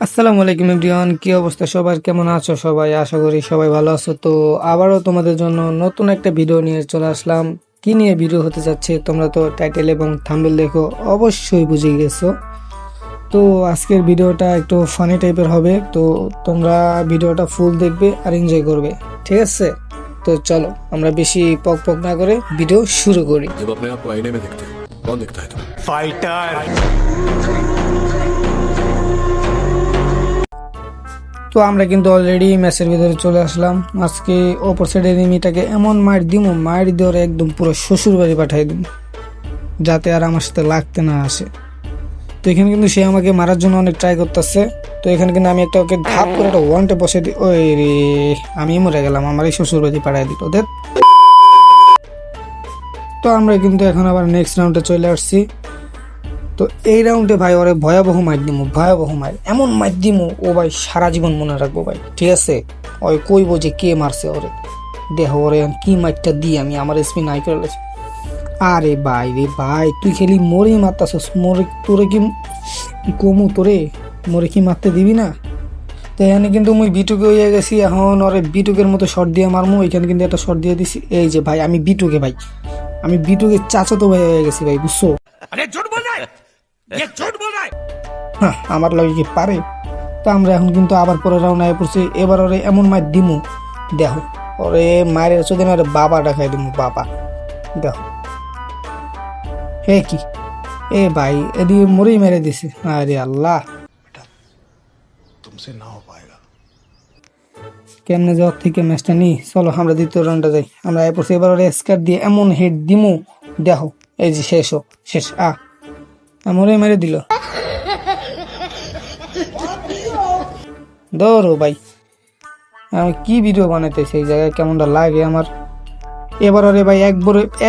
আসসালামু আলাইকুম এভরিওয়ান, কি অবস্থা সবার, কেমন আছো সবাই? আশা করি সবাই ভালো আছো। তো আবারও তোমাদের জন্য নতুন একটা ভিডিও নিয়ে চলে আসলাম। কি নিয়ে ভিডিও হতে যাচ্ছে তোমরা তো টাইটেল এবং থাম্বনেল দেখো অবশ্যই বুঝে গেছো। তো আজকের ভিডিওটা একটু ফানি টাইপের হবে, তো তোমরা ভিডিওটা ফুল দেখবে আর এনজয় করবে, ঠিক আছে? তো চলো আমরা বেশি পক পক না করে ভিডিও শুরু করি। जब अपने आप को आईने में देखते हो कौन दिखता है तुम्हें? फाइटर। তো আমরা কিন্তু অলরেডি ম্যাচের ভিতরে চলে আসলাম। আজকে অপর সাইডের এনিমিটাকে এমন মার দিমু, মার দিয়ে ওরা একদম পুরো শ্বশুর বাড়ি পাঠাই দিব, যাতে আর আমার সাথে লাগতে না আসে। তো এখানে কিন্তু সে আমাকে মারার জন্য অনেক ট্রাই করতেছে। তো এখানে কিন্তু আমি একটা ওকে ধাপ করে একটা ওয়ানটে বসে দিই। ওই রে, আমি মরে গেলাম, আমার এই শ্বশুর বাড়ি পাঠাই দিল ওদের। তো আমরা কিন্তু এখন আবার নেক্সট রাউন্ডে চলে আসছি। তো এই রাউন্ডে ভাই ওরে ভয়াবহ মার দিমু, ভয়াবহ মার, এমন মার দিমু ও ভাই সারা জীবন মনে রাখবো ভাই, ঠিক আছে? ওই কইবো যে কে মারছে ওরে, দেখো ওরে কি মারটা দিই আমি, আমার স্পিন নাই করে লেছি। আরে ভাই রে ভাই, তুই খেলি মরে মারতাছস, মরে তোরে কি কমু, তোরে মরে কি মারতে দিবি না? তো এখানে কিন্তু মুই বিটুকে হয়ে গেছি, এখন ওরে বিটুকের মতো শর্ট দিয়ে মারমু। এখানে কিন্তু একটা শর্ট দিয়ে দিছি, এই যে ভাই আমি বিটুকে, ভাই আমি বিটুকে চাচাতো ভাই হয়ে গেছি ভাই, বুঝছো? হ্যাঁ, আমার লাগে কি পারে? তো আমরা এখন কিন্তু আবার পরে রাউন্ড আয় পড়ছি। এবার ওরে এমন মার দিমু, দেখো ওরে মায়ের চোদিন ওরে বাবা ডাকাই দিমু, বাবা দেখো। হে কি এ ভাই, এদিকে মরেই মেরে দিছে, আরে আল্লাহ। तुमसे ना हो पाएगा। কেমনে যাওয়ার থেকে ম্যাচটা নিই, চলো আমরা দ্বিতীয় রাউন্ডে যাই। আমরা আয় পড়ছি, এবার ওরে স্কার দিয়ে এমন হেড দিমু, দেখো এই যে শেষ শেষ মরে মেরে দিল। ধরো ভাই, আমি কি ভিডিও বানাইতেছি এই জায়গায়, কেমনটা লাগে আমার। এবার আরে ভাই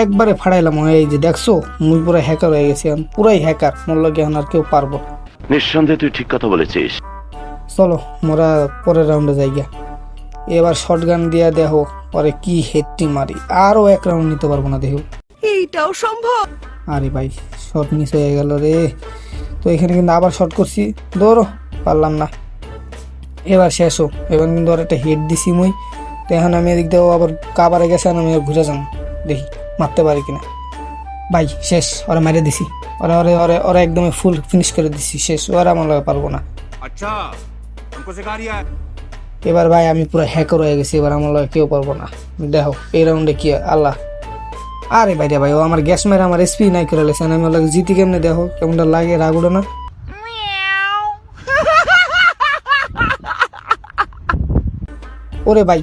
একবারে ফাড়াইলাম, এই যে দেখছো মুই পুরো হ্যাকার হয়ে গেছি, আমি পুরাই হ্যাকার, মোর লগে এখন আর কেউ পারবো না। নিঃসন্দেহে তুই ঠিক কথা বলেছিস। চলো মোরা পরের রাউন্ডে যাই গিয়া। এবার শটগান দিয়া দেখো পরে কি হেডটি মারি, আরো এক রাউন্ড নিতে পারবো না দেখো। এইটাও সম্ভব? আরে ভাই শট মিস হয়ে গেল রে। তো এখানে কিন্তু আবার শট করছি, ধরো পারলাম না। এবার শেষ এবার কিন্তু আর একটা হেড দিছি মুই। তো এখন আমি এদিক দিয়েও আবার কাবারে গেছে, আমি ঘুরে যাম, দেখি মারতে পারি কিনা। ভাই শেষ, ওরা মেরে দিছি, ওরা ওরে ওরে ওরা একদম ফুল ফিনিশ করে দিছি, শেষ, ওরা আমার লগে পারবো না। अच्छा हमको सिखा रिया है। এবার ভাই আমি পুরো হ্যাকার হয়ে গেছি, এবার আমার লগে কেউ পারবো না। দেখো এই রাউন্ডে কি হয়, আল্লাহ। আরে ভাই রে ভাই, ও আমার গ্যাস মেরে আমার এসপি নাই করে লেছে, আমি ওর লগে জিতি কেমনে, দেখো কেমনটা লাগে, রাগ উঠে না? ওরে ভাই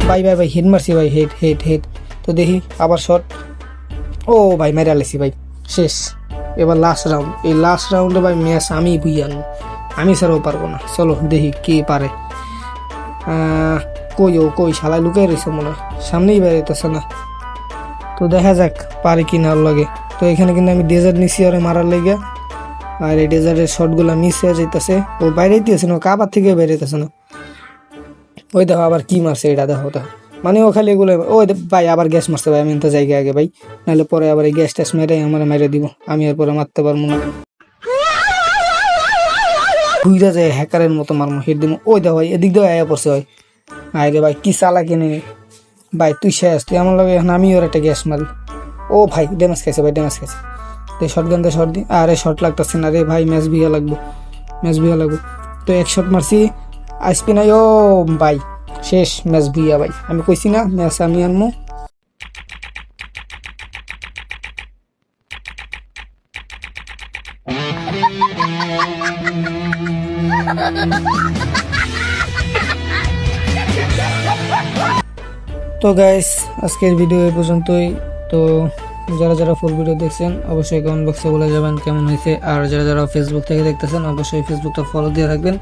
ভাই ভাই ভাই হেড মারছি ভাই, হেড হেড হেড। তো দেখি আবার শট, ও ভাই মেরে আলেছি ভাই, শেষ। এবার লাস্ট রাউন্ড, এই লাস্ট রাউন্ডে ভাই ম্যাচ আমি বুঝি আনবো, আমি ছাড়াও পারবো না। চলো দেখি কে পারে। কই শালায় লুকাই রয়েছে মনে হয়, সামনেই বেরোতেছে না। তো দেখা যাক পারে কি না ওর লগে। তো এখানে কিন্তু আমি ডেজার্ট নিছি ওরে মারার লেগে, আর এই ডেজার্টের শটগুলো মিস হয়ে যাইতেছে। ও বাইরেইতেছে না, কাবার থেকে বেরোইতেছে না। ওই দেখো আবার কি মারছে, এটা দেখো দেখো, মানে ও খালি এগুলো। ওই ভাই আবার গ্যাস মারছে ভাই, আমি তো জায়গায় আগে ভাই, নাহলে পরে আবার এই গ্যাস ট্যাস মেরে আমার মেরে দিব, আমি আর পরে মারতে পারবো না। ঘুইরা যায় হ্যাকারের মতো মারমো, হেড দিব। ওই দেখো ভাই এদিক দিয়ে আয়া পড়ছে ভাই, আয় রে ভাই কি চালা কিনে ভাই, তুই শেষ, তুই আমার লগে, এখন আমি ওর একটা গ্যাস মারি। ও ভাই ড্যামেজ খাইছে ভাই, ড্যামেজ খাইছে। তো শর্ট গান দিয়ে শর্ট দিই, আরে শর্ট লাগতেছে না রে ভাই, ম্যাচ ভিয়া লাগবো, ম্যাচ ভিয়া লাগবো। তো এক শট মারছি, আসবি নাই, ও ভাই শেষ, ম্যাচ ভিয়া ভাই, আমি কইছি না ম্যাচ আমি আনমু। তো গাইস আজকের ভিডিও এই পর্যন্তই। তো যারা যারা ফুল ভিডিও দেখছেন অবশ্যই কমেন্ট বক্সে বলে যাবেন কেমন হয়েছে, আর যারা যারা ফেসবুক থেকে দেখতেছেন অবশ্যই ফেসবুকটা ফলো দিয়ে রাখবেন,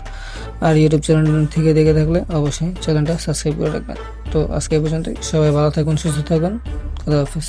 আর ইউটিউব চ্যানেল থেকে দেখে থাকলে অবশ্যই চ্যানেলটা সাবস্ক্রাইব করে রাখবেন। তো আজকে এই পর্যন্তই, সবাই ভালো থাকুন, সুস্থ থাকুন, খুদা হাফেজ।